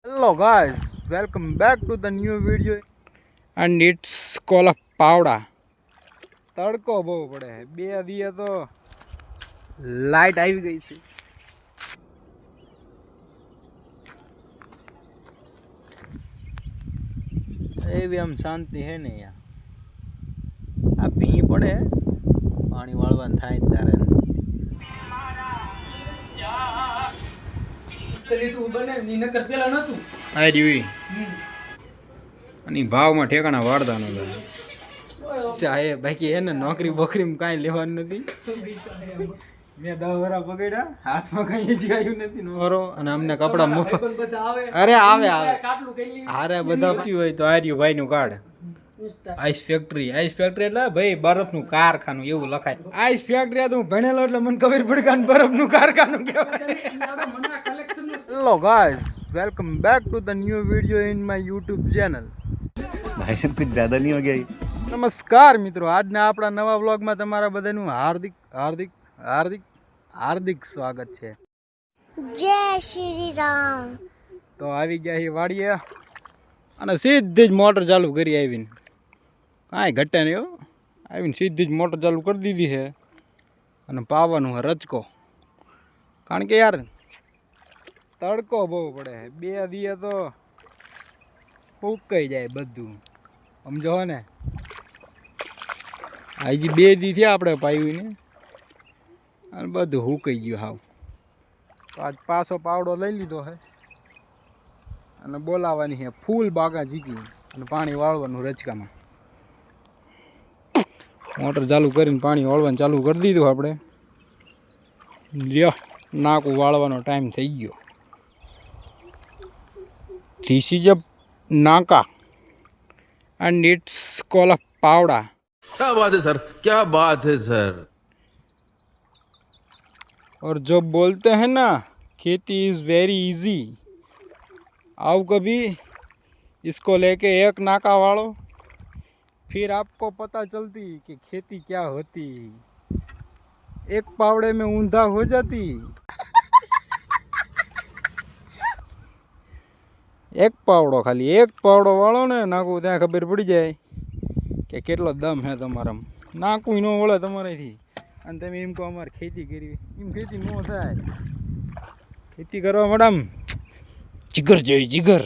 Hello guys, welcome back to the new video and it's called a powder. તડકો બહુ પડે છે. બે દિયે તો લાઈટ આવી ગઈ છે. એવી આમ શાંતિ હે ને યાર. આ ભી પડે પાણી વાળવાનું થાય ને તારે આ રીવી અને ભાવમાં ઠેકાણા વાળતા ન ચાહે બાકી એને નોકરી બોકરીમાં કાંઈ લેવાનું નથી. મેં 10 વરા પકડ્યા, હાથમાં કઈ જ આવ્યું નથી નોરો, અને અમને કપડા મફત અરે આવે અરે બધા હોય તો આર્યુ ભાઈ નું કાર્ડ આઈસ ફેક્ટરી એટલે ભાઈ બરફનું કારખાનું એવું લખાય. આઈસ ફેક્ટરી તો હું ભણેલો એટલે મને ખબર પડી કે બરફનું કારખાનું કહેવાય. Hello guys, welcome back to the new video in my YouTube channel. भाई साहब कुछ ज्यादा नहीं हो गया ये? નમસ્કાર મિત્રો, આજના આપણા નવા વ્લોગમાં તમારા બધાનું હાર્દિક હાર્દિક હાર્દિક હાર્દિક સ્વાગત છે. જય શ્રી રામ. તો આવી ગયા છે વાડીએ અને સીધી જ મોટર ચાલુ કરી આવીને, કાંઈ ઘટે નહીં હો. આવીને સીધી જ મોટર ચાલુ કરી દીધી છે અને પાવાનું છે રચકો. કારણ કે યાર તડકો બહુ પડે છે. બે દીએ તો ફૂકાઈ જાય બધું, સમજો ને. હજી 2 દી થયા આપણે પાયું અને બધું હુકાઈ ગયું હાવ. તો આજ પાછો પાવડો લઈ લીધો છે અને બોલાવવાની છે ફૂલ બાગા જીકી અને પાણી વાળવાનું રચકામાં. મોટર ચાલુ કરીને પાણી વાળવાનું ચાલુ કરી દીધું આપણે. લ્યો, નાકું વાળવાનો ટાઈમ થઈ ગયો. This is a Naka and it's called a powder. क्या बात है सर, क्या बात है सर. और जो बोलते हैं ना खेती इज वेरी इजी, आओ कभी इसको लेके एक नाका वालो, फिर आपको पता चलती कि खेती क्या होती. एक पावड़े में ऊंधा हो जाती. એક પાવડો, ખાલી એક પાવડો વાળો ને નાખું ત્યાં ખબર પડી જાય કે કેટલો દમ હે તમારામાં. નાખું ન વળે તમારેથી અને તમે એમ કહો અમારે ખેતી કરવી. એમ ખેતી ન થાય. ખેતી કરવા મેડમ જીગર જોઈએ, જીગર.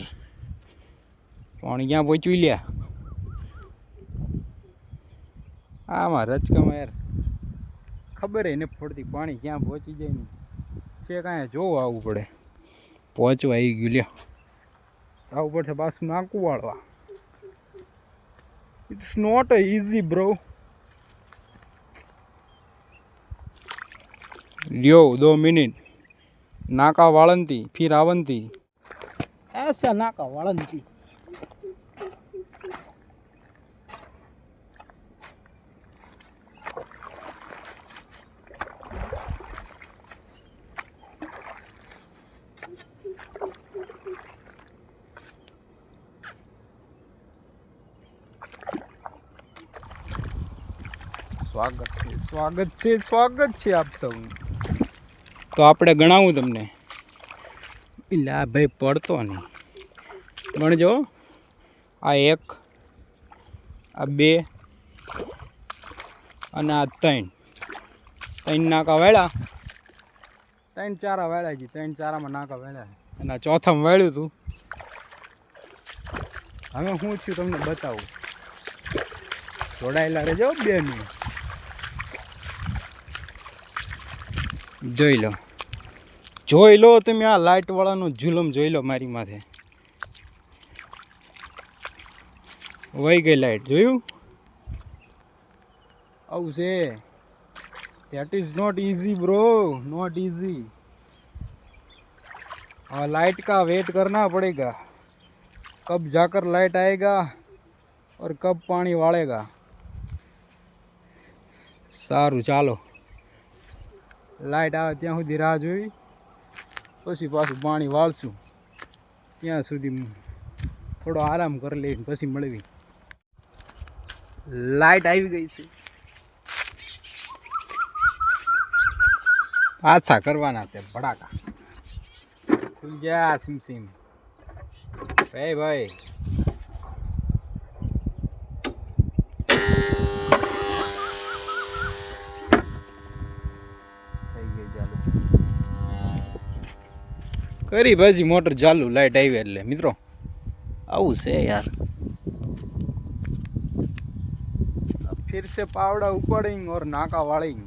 પાણી ક્યાં પહોંચવી લ્યા આમાં રચકામાં યાર ખબર નથી પડતી પાણી ક્યાં પહોંચી જાય ને છે કાંઈ જોવું આવવું પડે. પહોંચવા આવી ગયું લ્યા, આવું પડશે પાછું નાકું વાળવા. It's not a easy bro. લ્યો 2 મિનિટ નાકા વાળનતી ફિર આવનતી, ऐसा નાકા વાળનતી. સ્વાગત છે આપ સૌનું. તો આપણે ગણાવું તમને. લા ભાઈ પડતો નહીં, ગણજો. આ 1, આ 2 અને આ 3 નાકા વેળા. 3 ચારા વેળા છે, 3 ચારામાં નાકા વેળા. અને આ ચોથામાં વેળ્યું હતું. હવે હું છું તમને બતાવું, જોડાયેલા રહેજો 2 મિનિટ. જોઈ લો તમે આ લાઇટ વાળાનો જુલમ જોઈ લો મારી માથે. વહી ગઈ લાઇટ, જોયું? આવું છે. That is not easy bro, not easy. हाँ, लाइट का वेट करना पड़ेगा, कब जाकर लाइट आएगा और कब पानी वाળेगा. સારું ચાલો, લાઇટ આવે ત્યાં સુધી રાહ જોઈ, પછી પાછું પાણી વાળશું. ત્યાં સુધી થોડો આરામ કરી લઈને પછી મળવી. લાઇટ આવી ગઈ છે, પાછા કરવાના છે ભડાકા. ખુલ ગયા સિમ સિમ. ભાઈ થઈ ગઈ ચાલુ. કરી ભાજી મોટર ચાલુ, લાઈટ આવી એટલે મિત્રો આવું છે યાર. फिर से पावड़ा उपाड़ेंगे और नाका वाड़ेंगे.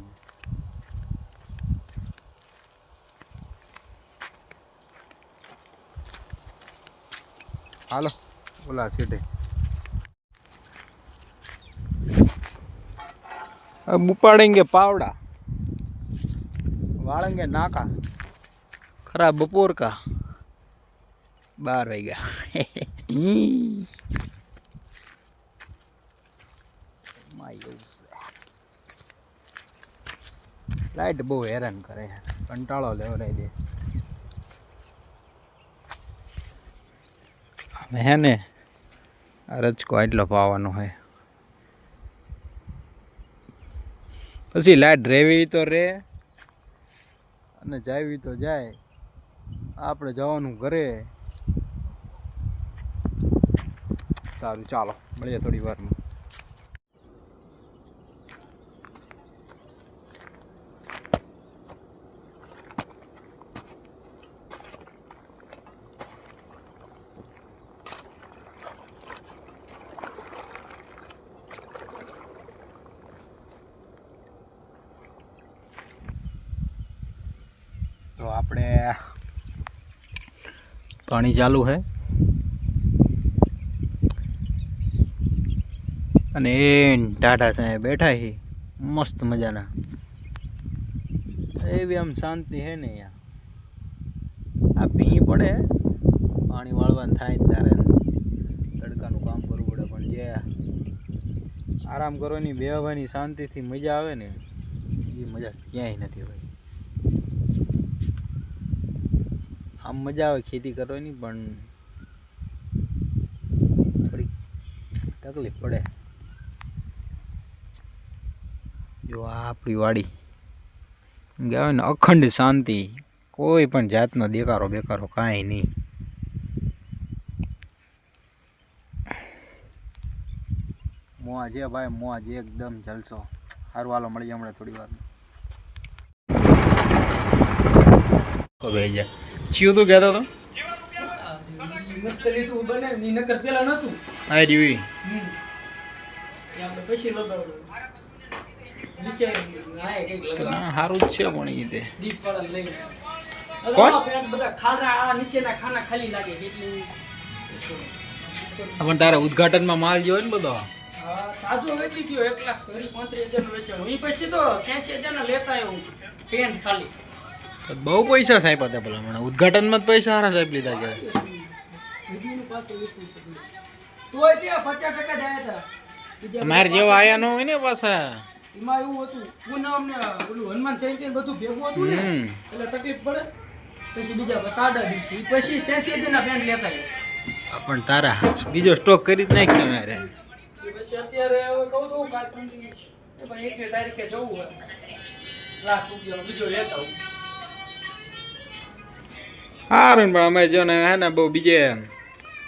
हालो बोला सीटे. अब उपाड़ेंगे पावड़ा, वाड़ेंगे नाका. खराब बपोर का 12 वाग्या. લાઈટ બહુ હેરાન કરે, કંટાળો લેવડાવી દે. અમે હે ને રજકો એટલો પાવાનો હોય, પછી લાઈટ રહેવી તો રે અને જાવી તો જાય. આપણે જવાનું ઘરે. સારું ચાલો મળીએ થોડી વારમાં. તો આપણે પાણી ચાલુ છે અને ટાટા સાહેબ બેઠા છે મસ્ત મજાના. એવી આમ શાંતિ છે ને અહીંયા. આ ભી પડે પાણી વાળવાનું થાય ને ત્યારે તડકાનું કામ કરવું પડે, પણ જે આરામ કરવાની બેહવાની શાંતિથી મજા આવે ને એ મજા ક્યાંય નથી ભાઈ. આમ મજા આવે ખેતી કરવાની, પણ થોડી તકલીફ પડે. જો આ આપણી વાડી કહેવાય ને અખંડ શાંતિ, કોઈ પણ જાતનો દેકારો બેકારો કાંઈ નહીં. મોજ છે ભાઈ, મોજ એકદમ જલસો. સારું હાલો મળી જાય હમણાં થોડી વાર. ચિયું તું કહેતો હતો મસ્ત લીધું બને ની નકર પેલા નતું આ રીવી આપણે પછી લગાવડો નીચે આય કઈક લગાવ સારું જ છે પણ ઈ તે દીપ વાળા લઈને કોણ? પેટ બધા ખાડા આ નીચેના ખાના ખાલી લાગે એટલે પણ તારા ઉદ્ઘાટનમાં માલ ગયો ને બધો. હા સાજો વેચી ગયો 1,35,000 નો વેચ્યો. ઈ પછી તો 86,000 ના લેતા આવ્યો પેન્ટ ખાલી. બહુ પૈસા સાહેબ હતા પેલા હમણાં ઉદ્ઘાટનમાં જ પૈસા સારા સાહેબ લીધા છે. બીજું પાછું લીધું છે તોય ત્યાં 50% જ આયા હતા. બીજા મારે જેવા આયા ન હોય ને પાછા. એમાં એવું હતું પૂનમ ને ઓલું હનુમાન જયંતિ ને બધું ભેગું હતું ને એટલે તકલીફ પડે. પછી બીજા સાડા દિવસે પછી 86,000 ના પેન્ટ લેતા આવ્યો. પણ તારા બીજો સ્ટોક કરી જ નાખ તમારે. પછી અત્યારે હવે કહું તો કારખાની એ પણ 1 તારીખે જવું હોય ₹1,00,000 બીજો લેતા આવું. સારું પણ અમે જો ને હે ને બહુ બીજે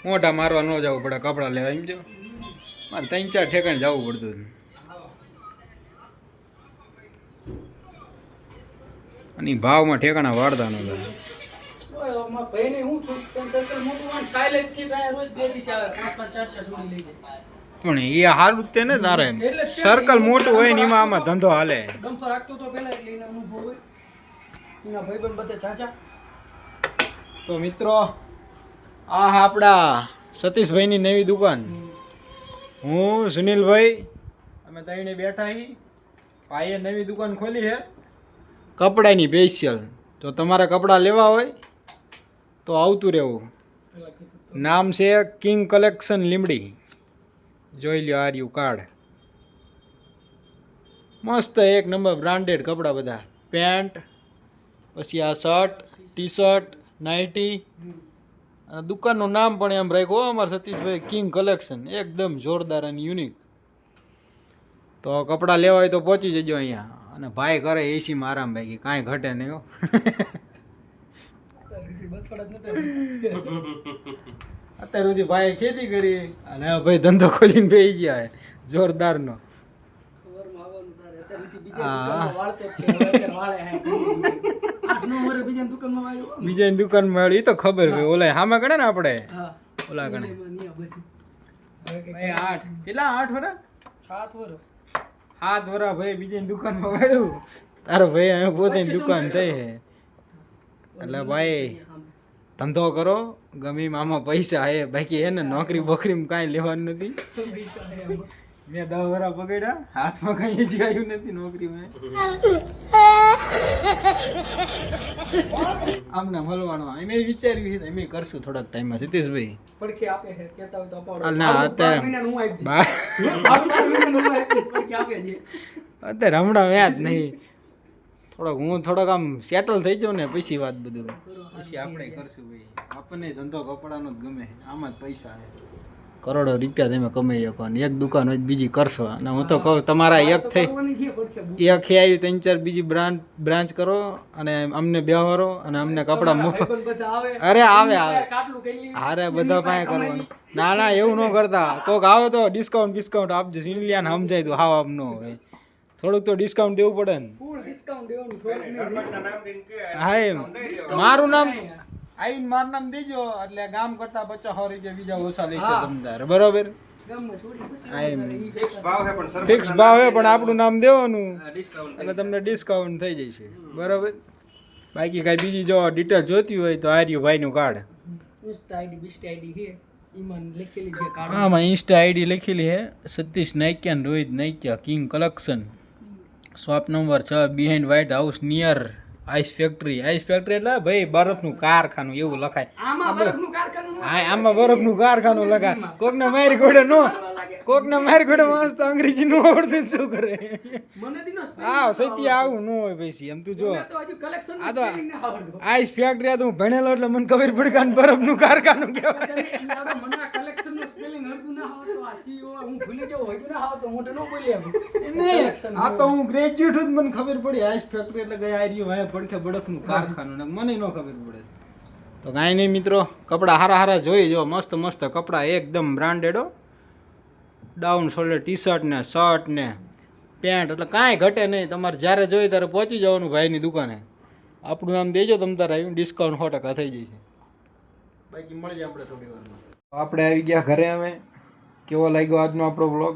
મોઢા મારવા ન જવું પડે કપડાં લેવા. એમ જો મારે 3-4 ઠેકાણે જવું પડતું. અને ભાવમાં ઠેકાણા વાળતા નહોતા. મારા ભાઈને હું છું સર્કલ મોટું વાન સાયલેન્ટ થી ત્યાં રોજ 2 થી 4 છોડી લઈ જાય. પણ એ સારું જ તે ને તારે સર્કલ મોટું હોય ને એમાં આમાં ધંધો હાલે. ડમ્પર રાખતો તો પેલા એટલે એનો અનુભવ હોય. એના ભાઈબંધ બધા ચાચા. તો મિત્રો આ આપણા સતીશભાઈની નવી દુકાન. હું સુનિલભાઈ અમે ત્રણે બેઠા છીએ. ભાઈએ નવી દુકાન ખોલી છે કપડાની સ્પેશિયલ. તો તમારા કપડાં લેવા હોય તો આવતું રહેવું. નામ છે કિંગ કલેક્શન લીમડી. જોઈ લ્યો આર્યુ કાર્ડ. મસ્ત એક નંબર બ્રાન્ડેડ કપડાં બધા. પેન્ટ પછી આ શર્ટ ટી શર્ટ નાઇટી અને દુકાનનું નામ પણ એમ રાખ્યું અમારા સતીશભાઈ કિંગ કલેક્શન. એકદમ જોરદાર અને યુનિક. તો કપડાં લેવા હોય તો પહોંચી જજો અહીંયા. અને ભાઈ કરે એસીમાં આરામ ભાઈ કાંઈ ઘટે નહીં હો. અત્યાર સુધી ભાઈ ખેતી કરી અને હવે ભાઈ ધંધો ખોલીને બેસી ગયા હે જોરદારનો. સવારમાં આવવાનું તારે. અત્યાર સુધી બીજા દુકાનમાં વાળતો જ કે હવે અત્યારે વાળે હે. 8-9 વર્ષ બીજા દુકાનમાં વાળ્યો. બીજાની દુકાનમાં મળી તો ખબર હોય ઓલા હામે ગણે ને આપણે હા. ઓલા ગણે એમાં નહીં આ બધી. હવે કંઈક ભાઈ 8 કેટલા 8 વરા 7 વર્ષ. 7 વરા ભાઈ બીજાની દુકાનમાં વાળ્યું તારો ભાઈ હવે પોતાની દુકાન થઈ હે એટલે ભાઈ ધંધો કરો ગમે એમ આમાં પૈસા હે બાકી હે ને નોકરી બોકરીમાં કાંઈ લેવાનું નથી. મેં 10 વરા પકડ્યા હાથમાં કઈ જ આવ્યું નથી નોકરીમાં. આમને મળવાનો અમે વિચાર્યું છે અમે કરશું થોડાક ટાઈમમાં સતીશભાઈ. પડખે આપે છે કહેતા હોય તો અપાવડો. ના અત્યારે 12 મહિનાનું હું આપી દઈશ. બા- 12 મહિનાનું હું આપી દઈશ, પડખે આપે છે. અત્યારે હમણાં વ્યાજ નહીં થોડોક આમ સેટલ થઈ જાઉં ને પછી વાત બધું પછી આપણે કરશું ભાઈ. આપણને ધંધો કપડાનો જ ગમે આમાં જ પૈસા છે. કરોડો રૂપિયા તમે કમાઈ શકો અને એક દુકાન હોય તો બીજી કરશો અને હું તો કહું તમારા એક થઈ કરવાની છે પડખે. એક આવી 3-4 બીજી બ્રાન્ચ કરો અને અમને બેવારો અને અમને કપડા મફત. ભાઈબંધ બધા આવે. અરે આવે કાટલું કરી લઈએ. અરે બધા પાસે કરવાનું. ના એવું ન કરતા કોક આવે તો ડિસ્કાઉન્ટ આપજો ઇન્ડિયાને સમજાય તો હાવ આમ ન હોય થોડુંક તો ડિસ્કાઉન્ટ દેવું પડે ને. ફૂલ ડિસ્કાઉન્ટ દેવાનું થોડુંક નહીં. હા એમ મારું નામ આવીને મારું નામ દેજો એટલે ગામ કરતા 50 રૂપિયા બીજા ઓછા લેશે તમને બરોબર. ગામમાં છોડી પછી હા એમ ફિક્સ ભાવ હે ફિક્સ ભાવ હે પણ આપણું નામ દેવાનું એટલે તમને ડિસ્કાઉન્ટ થઈ જશે બરોબર. બાકી કાંઈ બીજી જો ડિટેલ જોતી હોય તો આર્યું ભાઈનું card Insta ID Beast ID છે ઈમાન લખેલી છે કાર્ડ. આમાં ઇન્સ્ટા આઈડી લખેલી છે Satish Naikiya Rohit Naikiya king collection. Shop number 6 behind White House near ice factory. Ice factory એટલે ભાઈ બરફનું કારખાનું એવું લખાય. આમાં બરફનું કારખાનું ન હા આમાં બરફનું કારખાનું લખાય. કોકને મારી ઘોડે નો કોકને મારી ઘોડે માણસ તો અંગ્રેજી નો આવડતું શું કરે. મને દીનો હા સત્ય આવું ન હોય પછી એમ તું જો તો હજુ કલેક્શન આ તો સ્પેલિંગ ના આવડતું. આઈસ ફેક્ટરી આ તો હું ભણેલો એટલે મને ખબર પડી કે આને બરફનું કારખાનું કહેવાય. એટલે આપણે મને આ કલેક્શન નું સ્પેલિંગ હરતું ના આવડતું. આ સીઓ હું ભૂલી જાઉં હોય ના આવડતું મોટે ન બોલી આવું. નહીં આ તો હું ગ્રેજ્યુએટ જ મને ખબર પડી આઈસ ફેક્ટરી એટલે ગયા આર્યું ભાઈ પડખે બરફનું કારખાનું ને મને ન ખબર પડે. તો કાંઈ નહીં મિત્રો કપડાં હારા જોઈ જો મસ્ત મસ્ત કપડાં એકદમ બ્રાન્ડેડો ડાઉન શોલ્ડર ટી શર્ટ ને શર્ટ ને પેન્ટ એટલે કાંઈ ઘટે નહીં. તમારે જ્યારે જોઈએ ત્યારે પહોંચી જવાનું ભાઈની દુકાને. આપણું નામ દેજો તમે તારે આવીને ડિસ્કાઉન્ટ 100% થઈ જશે. બાકી મળી જાય આપણે થોડી વારમાં. આપણે આવી ગયા ઘરે અમે. કેવો લાગ્યો આજનો આપણો વ્લોગ?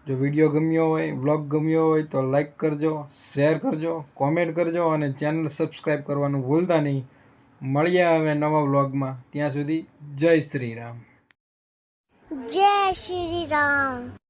જો વિડીયો ગમ્યો હોય વ્લોગ ગમ્યો હોય તો લાઈક કરજો, શેર કરજો, કોમેન્ટ કરજો અને ચેનલ સબસ્ક્રાઈબ કરવાનું ભૂલતા નહીં. મળીએ હવે નવા વ્લોગમાં. ત્યાં સુધી જય શ્રી રામ. जय श्री राम।